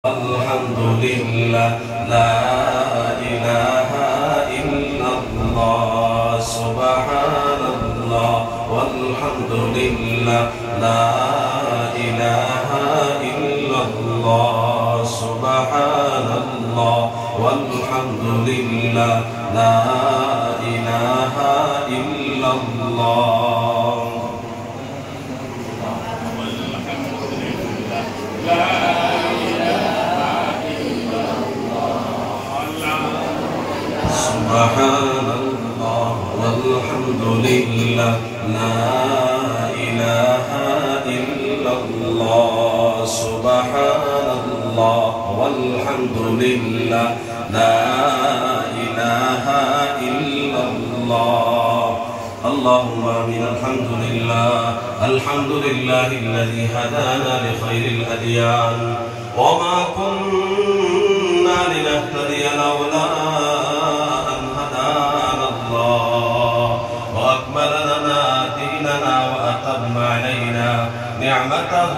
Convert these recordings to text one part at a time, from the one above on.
Alhamdulillah, la ilaha illallah, subhanallah, walhamdulillah, la ilaha illallah, subhanallah, walhamdulillah, la ilaha illallah. Subhanallah walhamdulillah la ilaha illallah subhanallah walhamdulillah la ilaha illallah Allahumma amin alhamdulillahi alladhi hadana li khairil adyan wa ma kunna linahtadiya lawla نعمته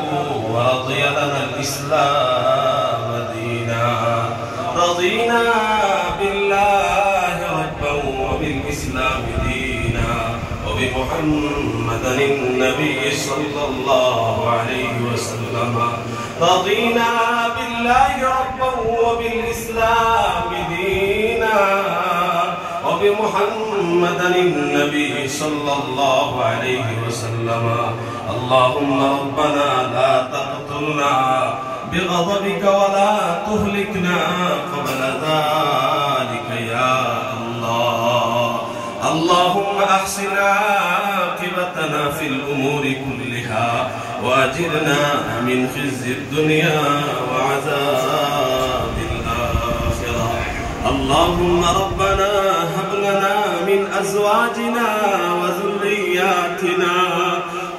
ورضي لنا الإسلام دينا رضينا بالله ربا وبالإسلام دينا وبمحمد النبي صلى الله عليه وسلم رضينا بالله ربا وبالإسلام دينا وبمحمد النبي صلى الله عليه وسلم اللهم ربنا لا تقتلنا بغضبك ولا تهلكنا قبل ذلك يا الله اللهم أحسن عاقبتنا في الأمور كلها وأجرنا من خزي الدنيا وعذاب الآخرة اللهم ربنا هب لنا من أزواجنا وذرياتنا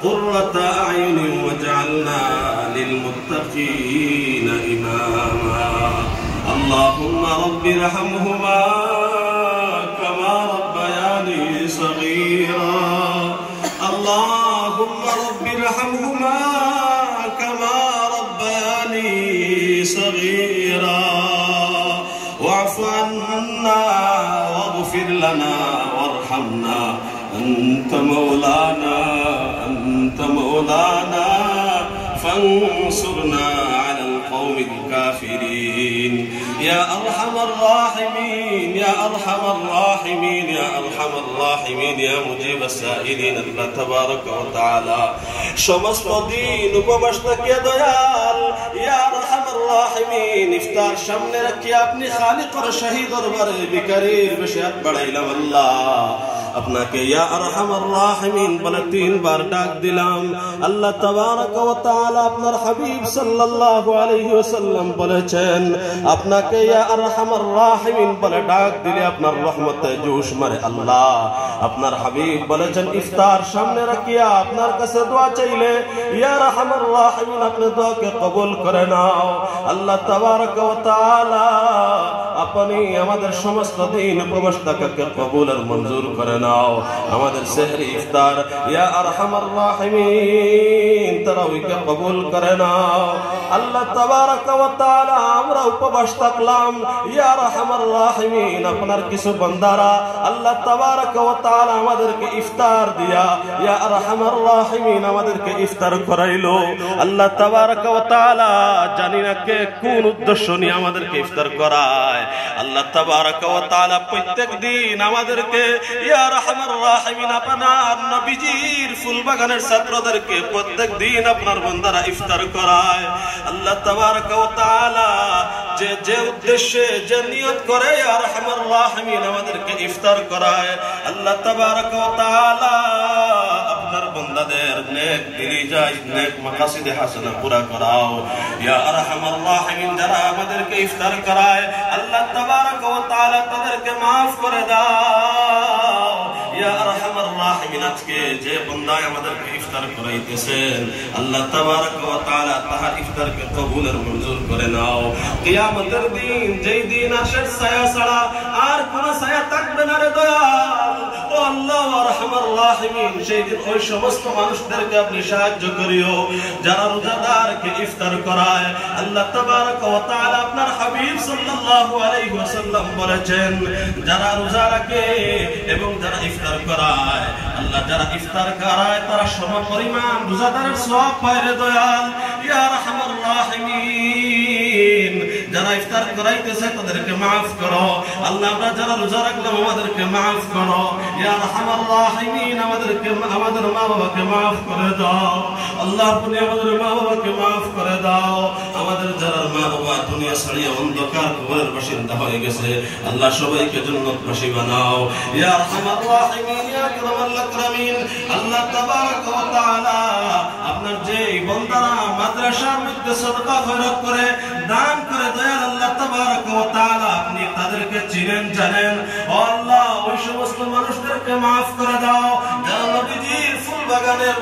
قرة أعين واجعلنا للمتقين إماما اللهم رب ارحمهما كما ربياني صغيرا اللهم رب ارحمهما كما ربياني صغيرا واعف عنا واغفر لنا وارحمنا أنت مولانا فانصرنا على القوم الكافرين يا أرحم الراحمين يا أرحم الراحمين يا أرحم الراحمين يا مجيب السائلين الله تبارك وتعالى সমস্ত দিন উপবাস থাকিয়া দয়াল ইয়া আরহামার রাহিমিন ইফতার সামনে রাখি আপনি খালিকর শাহী দরবারে ভিখারির বেশে হাত বাড়াইলাম আল্লাহ আপনাকে ইয়া আরহামার রাহিমিন বলে 3 বার ডাক দিলাম আল্লাহ তাবারক ওয়া তাআলা আপনার হাবিব সাল্লাল্লাহু আলাইহি ওয়াসাল্লাম বলেছেন আপনাকে ইয়া আরহামার রাহিমিন বলে ডাক দিলে আপনার রহমতে জোশ মারে আল্লাহ আপনার হাবিব বলেছেন ইফতার সামনে রাখিয়া আপনার কাছে দোয়া চাইলে ইয়া আরহামার রাহিমিন আপনি দোয়াকে কবুল করে নাও আল্লাহ তাবারক ওয়া তাআলা আপনি আমাদের সমস্ত দিন উপবাসটাকে কবুল আর মঞ্জুর করে নাও আমাদের সেহরি ইফতার ইয়া আরহামার রাহিমিন তারাউকে কবুল করে নাও আল্লাহ তাবারক ওয়া তাআলা আমরা উপবাস থাকলাম ইয়া আরহামার রাহিমিন আপনার কিছু বান্দারা আল্লাহ তাবারক ওয়া তাআলা আমাদেরকে ইফতার দিয়া ইয়া আরহামার রাহিমিন আমাদেরকে ইফতার করাইলো আল্লাহ তাবারক ওয়া তাআলা জানি না কে কোন উদ্দেশ্য নিয়ে আমাদেরকে ইফতার করায় আল্লাহ তাবারক ওয়া তাআলা প্রত্যেক দিন আমাদেরকে ইয়া আরহামার রাহিমিন আপনার নবীজির ফুল বাগানের ছাত্রদেরকে প্রত্যেক দিন আপনার বান্দারা ইফতার করায় আল্লাহ তাবারক ওয়া তাআলা যে উদ্দেশ্যে যে নিয়ত করে ইয়া আরহামার রাহিমিন আমাদেরকে ইফতার করায় আল্লাহ তাবারক ওয়া তাআলা আপনার বান্দাদের নেক দিলি যায় নেক মাকাসিদে হাসানা পুরা করাও ইয়া আরহামার রাহিমিন যারা আমাদেরকে ইফতার করায় আল্লাহ তাবারক ওয়া তাআলা তাদেরকে maaf করে দাও ইয়া আরহামার রাহিমিন আজকে যে বান্দা আমাদেরকে ইফতার করাইতেছেন আল্লাহ তাবারক ওয়া তাআলা তাহার ইফতারকে কবুল আর মঞ্জুর করে নাও কিয়ামতের দিন যেই দিন আরশের ছায়া ছাড়া আর কোন ছায়া থাকবে না রে দয়াল ও আল্লাহ আরহামার রাহিমিন সেই দিন ওই সমস্ত মানুষদেরকে আপনি সাহায্য করিও যারা রোজাদারকে ইফতার করায়। আল্লাহ তাবারক ওয়া তাআলা আপনার হাবিব সাল্লাল্লাহু আলাইহি ওয়াসাল্লাম বলেছেন যারা রোজা রাখে এবং যারা ইফতার করায়, আল্লাহ যারা ইফতার করায় তারা সমপরিমাণ রোজাদারের সওয়াব পায় রে দয়াল ইয়া আরহামার রাহিমিন। যারা ইফতার করাইতেছে তাদেরকে মাফ করো আল্লাহ। আমরা যারা রোজা রাখলাম আমাদেরকে মাফ করো ইয়া আরহামার রাহিমিন। আমাদের মা বাবাকে মাফ করে দাও আল্লাহ, তুমি আমাদের মা বাবাকে মাফ করে দাও। আমাদের যারা মা বাবা দুনিয়া ছাড়িয়ে অন্ধকার কবরের বাসিন্দা হয়ে গেছে আল্লাহ সবাইকে জান্নাতবাসী বানাও ইয়া আরহামার রাহিমিন ইয়া আকরামাল আকরামিন। আল্লাহ তাবারক ওয়া তাআলা আপনার যে বান্দারা মাদ্রাসার মধ্যে সদকা খয়রাত করে দান করে দয়াল আল্লাহ তাবারক ওয়া তাআলা আপনি তাদেরকে চিনেন জানেন। ও আল্লাহ ওই সমস্ত মানুষদেরকে মাফ করে দাও যারা নবীজির ফুল বাগানের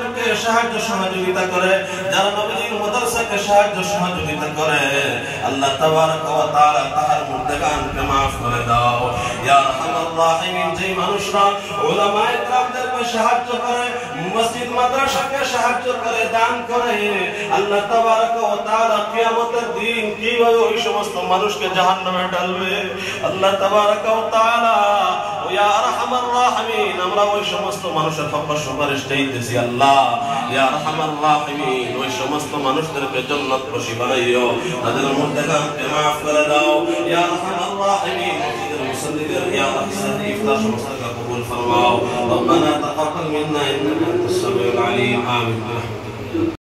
সাহায্য সহযোগিতা করে, যারা নবীজির মাদ্রাসাকে সাহায্য সহযোগিতা করে আল্লাহ তাবারক ওয়া তাআলা তাহার মুর্দেগানকে মাফ করে দাও ইয়া আরহামার রাহিমিন। যে মানুষরা উলামায়ে কেরামদেরকে সাহায্য করে, মসজিদ মাদ্রাসাকে সাহায্য করে, দান করে আল্লাহ তাবারক ওয়া তাআলা কিয়ামতের দিন কিভাবে ওই সমস্ত মানুষকে জাহান্নামে ঢালবে আল্লাহ তাবারক ওয়া তাআলা ইয়া আরহামার রাহিমিন। আমরা ওই সমস্ত মানুষের হক সুপারিশ চাইতেছি আল্লাহ ইয়া আরহামার রাহিমিন। ওই সমস্ত মানুষদেরকে জান্নাতবাসী বানাইও, তাদের মুর্দেগানকে মাফ করে দাও ইয়া আরহামার রাহিমিন। মুসল্লিদের ইয়া আহসান ইফতার সমস্যাকে কবুল ফরমাও। রব্বানা তাকাব্বাল মিন্না ইন্নাকা আনতাস সামিউল আলিম। আমিন।